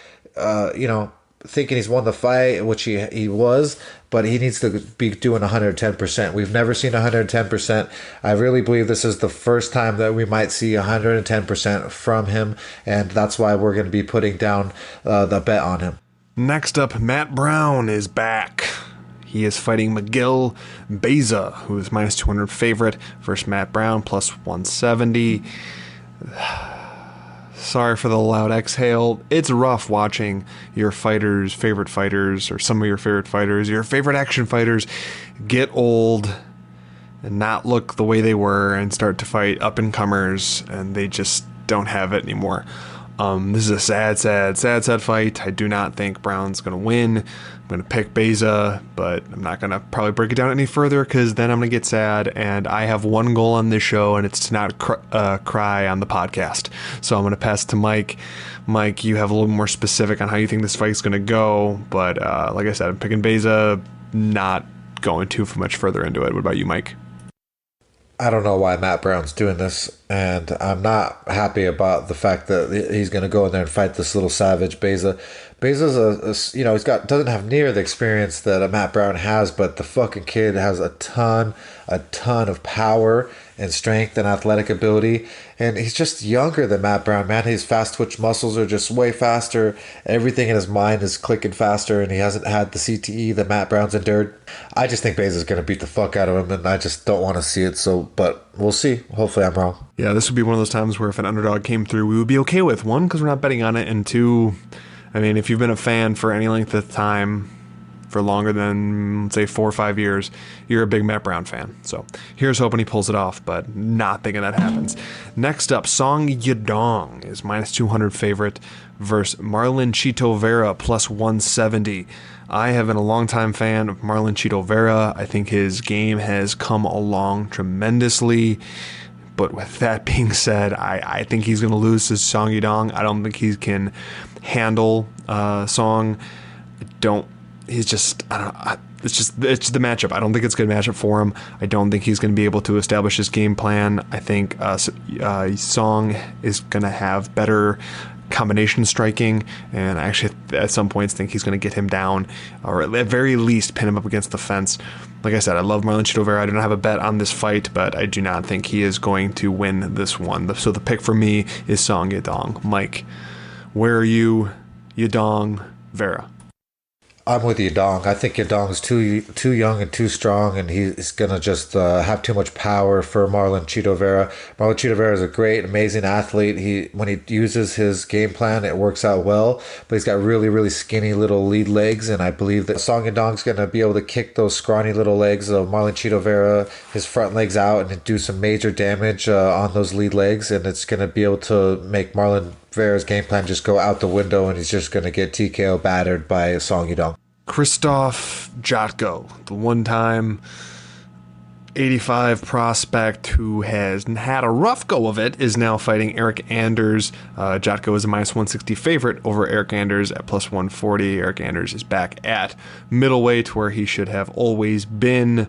thinking he's won the fight, which he was, but he needs to be doing 110%. We've never seen 110%. I really believe this is the first time that we might see 110% from him, and that's why we're going to be putting down the bet on him. Next up, Matt Brown is back. He is fighting Miguel Beza, who is minus 200 favorite, versus Matt Brown, plus 170. Sorry for the loud exhale. It's rough watching your favorite fighters, or some of your favorite fighters, your favorite action fighters, get old and not look the way they were and start to fight up-and-comers, and they just don't have it anymore. This is a sad fight. I do not think Brown's going to win. I'm going to pick Beza, but I'm not going to probably break it down any further because then I'm going to get sad. And I have one goal on this show, and it's to not cry on the podcast. So I'm going to pass it to Mike. Mike, you have a little more specific on how you think this fight's going to go. But like I said, I'm picking Beza, not going too much further into it. What about you, Mike? I don't know why Matt Brown's doing this, and I'm not happy about the fact that he's going to go in there and fight this little savage Beza. Beza's doesn't have near the experience that a Matt Brown has, but the fucking kid has a ton of power and strength and athletic ability, and he's just younger than Matt Brown, man. His fast twitch muscles are just way faster. Everything in his mind is clicking faster, and he hasn't had the CTE that Matt Brown's endured. I just think Beza's going to beat the fuck out of him, and I just don't want to see it. So, but we'll see. Hopefully, I'm wrong. Yeah, this would be one of those times where if an underdog came through, we would be okay with. One, because we're not betting on it, and two, I mean, if you've been a fan for any length of time, for longer than, let's say, 4 or 5 years, you're a big Matt Brown fan. So here's hoping he pulls it off, but not thinking that happens. Next up, Song Yadong is minus 200 favorite versus Marlon Chito Vera plus 170. I have been a longtime fan of Marlon Chito Vera. I think his game has come along tremendously. But with that being said, I think he's going to lose to Song Yadong. I don't think he can handle Song. It's the matchup. I don't think it's a good matchup for him. I don't think he's going to be able to establish his game plan. I think Song is going to have better combination striking, and I actually at some points think he's going to get him down, or at very least pin him up against the fence. Like I said, I love Marlon Chito Vera. I don't have a bet on this fight, but I do not think he is going to win this one. So the pick for me is Song Yadong. Mike, where are you? Yadong, Vera? I'm with Yadong. I think Yadong's too young and too strong, and he's going to just have too much power for Marlon Chito Vera. Marlon Chito Vera is a great, amazing athlete. When he uses his game plan, it works out well, but he's got really, really skinny little lead legs, and I believe that Song Yadong's going to be able to kick those scrawny little legs of Marlon Chito Vera, his front legs out, and do some major damage on those lead legs, and it's going to be able to make Marlon Vera's game plan just go out the window, and he's just going to get TKO battered by Song Yadong. Krzysztof Jotko, the one-time 85 prospect who has had a rough go of it, is now fighting Eric Anders. Jotko is a minus 160 favorite over Eric Anders at plus 140. Eric Anders is back at middleweight, where he should have always been.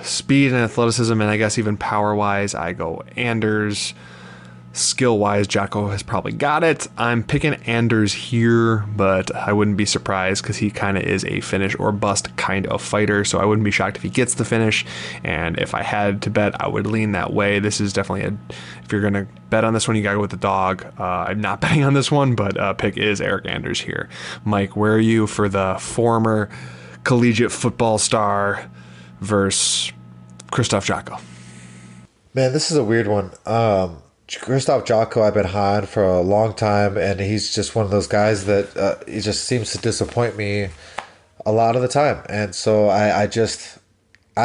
Speed and athleticism, and I guess even power-wise, I go Anders. Skill-wise, Jotko has probably got it. I'm picking Anders here, but I wouldn't be surprised because he kind of is a finish or bust kind of fighter, so I wouldn't be shocked if he gets the finish, and if I had to bet, I would lean that way. This is definitely if you're going to bet on this one, you got to go with the dog. I'm not betting on this one, but pick is Eric Anders here. Mike, where are you for the former collegiate football star versus Krzysztof Jotko? Man, this is a weird one. Krzysztof Jotko, I've been high on for a long time, and he's just one of those guys that he just seems to disappoint me a lot of the time. And so I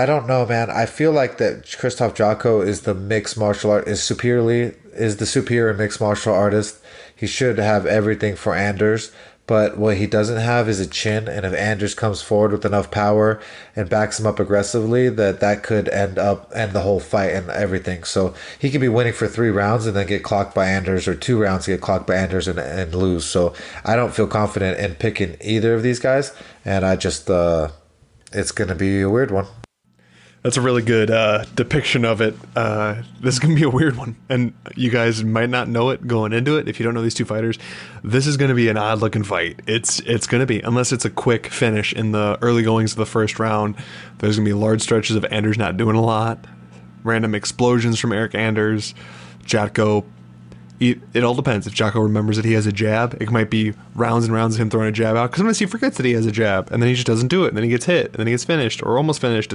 don't know, man. I feel like that Krzysztof Jotko is the mixed martial art, is the superior mixed martial artist. He should have everything for Anders. But what he doesn't have is a chin, and if Anders comes forward with enough power and backs him up aggressively, that could end the whole fight and everything. So he could be winning for 3 rounds and then get clocked by Anders, or 2 rounds get clocked by Anders and lose. So I don't feel confident in picking either of these guys, and I just it's going to be a weird one. That's a really good depiction of it. This is going to be a weird one, and you guys might not know it going into it. If you don't know these two fighters, this is going to be an odd looking fight. It's going to be, unless it's a quick finish in the early goings of the first round. There's going to be large stretches of Anders not doing a lot, random explosions from Eric Anders. Jotko, it all depends. If Jotko remembers that he has a jab, it might be rounds and rounds of him throwing a jab out, because sometimes he forgets that he has a jab, and then he just doesn't do it, and then he gets hit, and then he gets finished, or almost finished.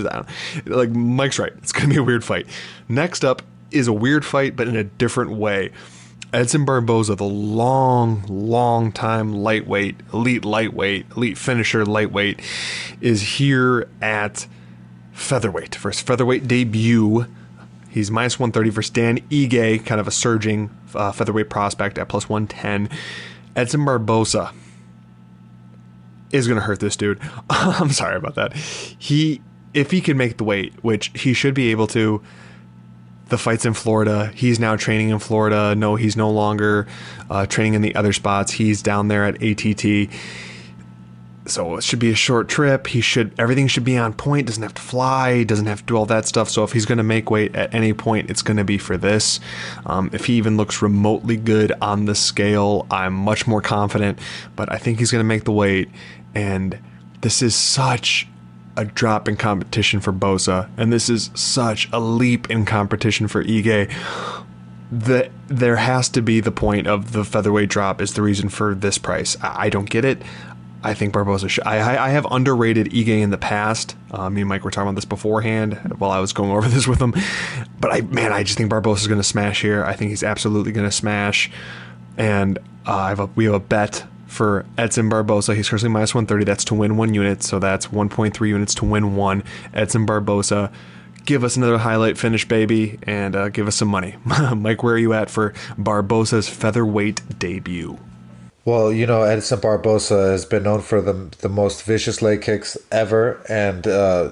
Like, Mike's right. It's going to be a weird fight. Next up is a weird fight, but in a different way. Edson Barboza, the long time lightweight, elite finisher lightweight, is here at featherweight. For his featherweight debut, he's minus 130 versus Dan Ige, kind of a surging featherweight prospect at plus 110. Edson Barboza is going to hurt this dude. I'm sorry about that. If he can make the weight, which he should be able to, the fight's in Florida. He's now training in Florida. No, he's no longer training in the other spots. He's down there at ATT. So it should be a short trip. Everything should be on point. Doesn't have to fly. Doesn't have to do all that stuff. So if he's going to make weight at any point, it's going to be for this. If he even looks remotely good on the scale, I'm much more confident. But I think he's going to make the weight. And this is such a drop in competition for Bosa. And this is such a leap in competition for Ige. There has to be the point of the featherweight drop is the reason for this price. I don't get it. I think Barbosa should. I have underrated Ige in the past. Me and Mike were talking about this beforehand while I was going over this with him. But I just think Barbosa's going to smash here. I think he's absolutely going to smash. And we have a bet for Edson Barbosa. He's currently minus 130. That's to win 1 unit. So that's 1.3 units to win 1. Edson Barbosa. Give us another highlight finish, baby, and give us some money. Mike, where are you at for Barbosa's featherweight debut? Well, you know, Edson Barbosa has been known for the most vicious leg kicks ever. And,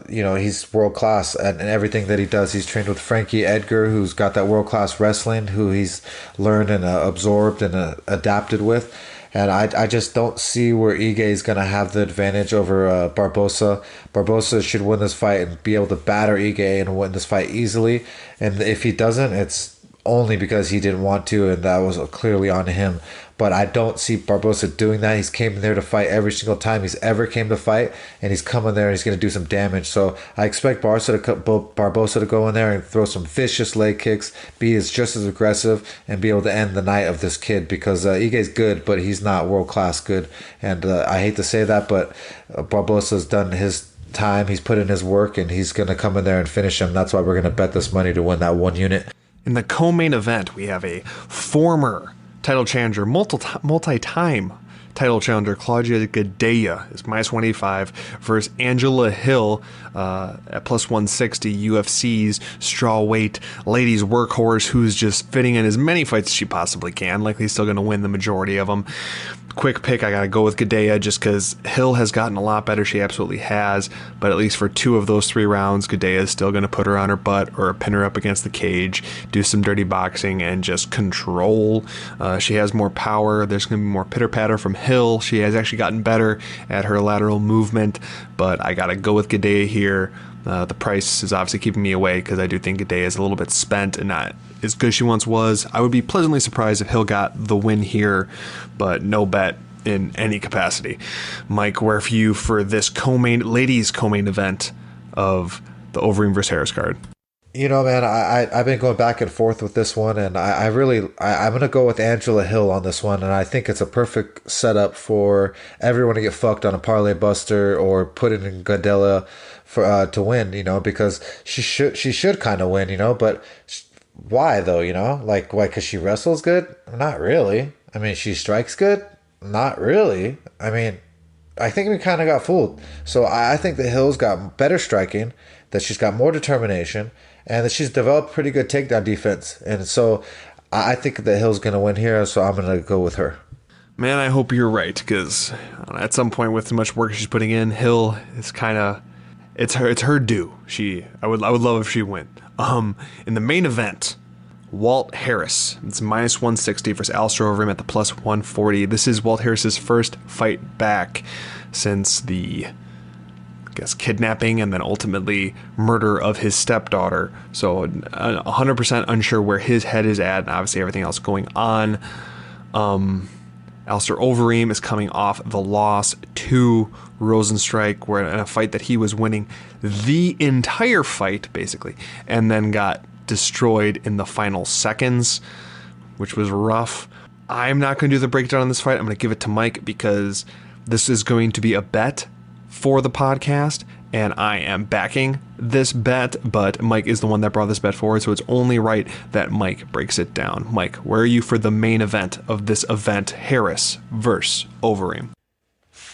you know, he's world class and everything that he does. He's trained with Frankie Edgar, who's got that world class wrestling, who he's learned and absorbed and adapted with. And I just don't see where Ige is going to have the advantage over Barbosa. Barbosa should win this fight and be able to batter Ige and win this fight easily. And if he doesn't, it's only because he didn't want to, and that was clearly on him. But I don't see Barbosa doing that. He's came there to fight every single time he's ever came to fight, and he's coming there and he's going to do some damage. So I expect Barbosa to go in there and throw some vicious leg kicks, be just as aggressive, and be able to end the night of this kid, because Ige's good, but he's not world-class good. And I hate to say that, but Barbosa's done his time. He's put in his work, and he's going to come in there and finish him. That's why we're going to bet this money to win that 1 unit. In the co-main event, we have a former title challenger, multi-time title challenger, Claudia Gadelha is minus 185 versus Angela Hill at plus 160, UFC's strawweight ladies workhorse, who's just fitting in as many fights as she possibly can. Likely still going to win the majority of them. Quick pick, I got to go with Gadelha just because Hill has gotten a lot better. She absolutely has. But at least for 2 of those 3 rounds, Gadelha is still going to put her on her butt or pin her up against the cage, do some dirty boxing, and just control. She has more power. There's going to be more pitter-patter from Hill. She has actually gotten better at her lateral movement. But I got to go with Gadelha here. The price is obviously keeping me away because I do think Gadelha is a little bit spent and not as good as she once was. I would be pleasantly surprised if Hill got the win here, but no bet in any capacity. Mike, where for you for this ladies co-main event of the Overeem versus Harris card? You know, man, I've been going back and forth with this one, and I'm going to go with Angela Hill on this one, and I think it's a perfect setup for everyone to get fucked on a parlay buster or put it in Gadelha for to win, you know, because she should kind of win, you know, but why though, you know? Like, why? Because she wrestles good? Not really. I mean, she strikes good? Not really. I mean, I think we kind of got fooled. So I think that Hill's got better striking, that she's got more determination, and that she's developed pretty good takedown defense. And so I think that Hill's going to win here, so I'm going to go with her. Man, I hope you're right, because at some point with as much work she's putting in, Hill is kind of... It's her due. I would love if she win. In the main event, Walt Harris. It's minus 160 versus Alistair Overeem at the plus 140. This is Walt Harris's first fight back since the, kidnapping and then ultimately murder of his stepdaughter. So 100% unsure where his head is at, and obviously everything else going on. Alistair Overeem is coming off the loss to Rosenstrike, where in a fight that he was winning the entire fight, basically, and then got destroyed in the final seconds, which was rough. I'm not going to do the breakdown on this fight. I'm going to give it to Mike because this is going to be a bet for the podcast, and I am backing this bet, but Mike is the one that brought this bet forward, so it's only right that Mike breaks it down. Mike, where are you for the main event of this event, Harris versus Overeem?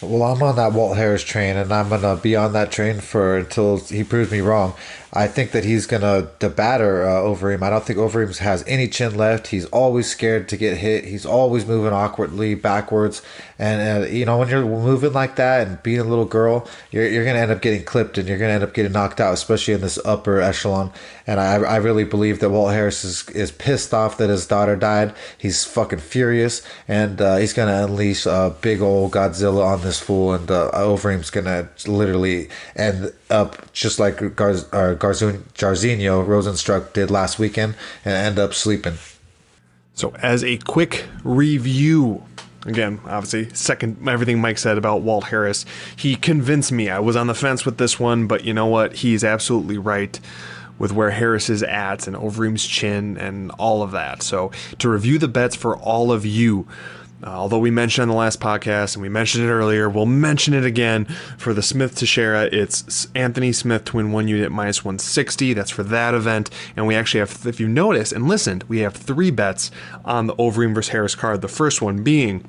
Well, I'm on that Walt Harris train, and I'm going to be on that train until he proves me wrong. I think that he's gonna batter Overeem. I don't think Overeem has any chin left. He's always scared to get hit. He's always moving awkwardly backwards, and you know, when you're moving like that and being a little girl, you're gonna end up getting clipped and you're gonna end up getting knocked out, especially in this upper echelon. And I really believe that Walt Harris is pissed off that his daughter died. He's fucking furious, and he's gonna unleash a big old Godzilla on this fool, and Overeem's gonna literally end up just like Jairzinho Rosenstruck did last weekend and end up sleeping. So as a quick review, again, obviously, second everything Mike said about Walt Harris, he convinced me. I was on the fence with this one, but you know what? He's absolutely right with where Harris is at and Overeem's chin and all of that. So to review the bets for all of you, although we mentioned on the last podcast and we mentioned it earlier, we'll mention it again for the Smith Teixeira. It's Anthony Smith to win 1 unit minus 160. That's for that event. And we actually have, if you noticed and listened, we have 3 bets on the Overeem versus Harris card. The first one being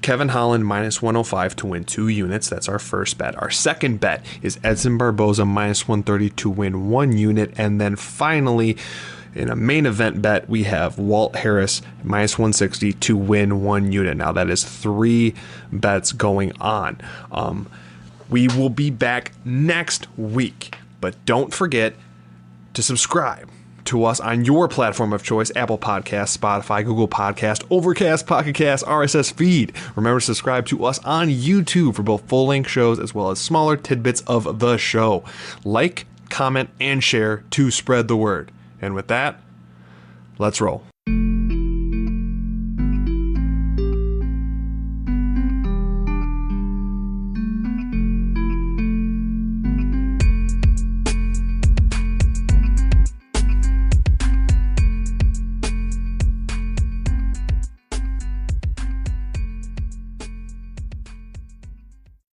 Kevin Holland minus 105 to win 2 units. That's our first bet. Our second bet is Edson Barboza minus 130 to win 1 unit. And then finally, in a main event bet, we have Walt Harris minus 160 to win 1 unit. Now that is 3 bets going on. We will be back next week, but don't forget to subscribe to us on your platform of choice: Apple Podcasts, Spotify, Google Podcast, Overcast, Pocket Cast, RSS feed. Remember to subscribe to us on YouTube for both full-length shows as well as smaller tidbits of the show. Like, comment, and share to spread the word. And with that, let's roll.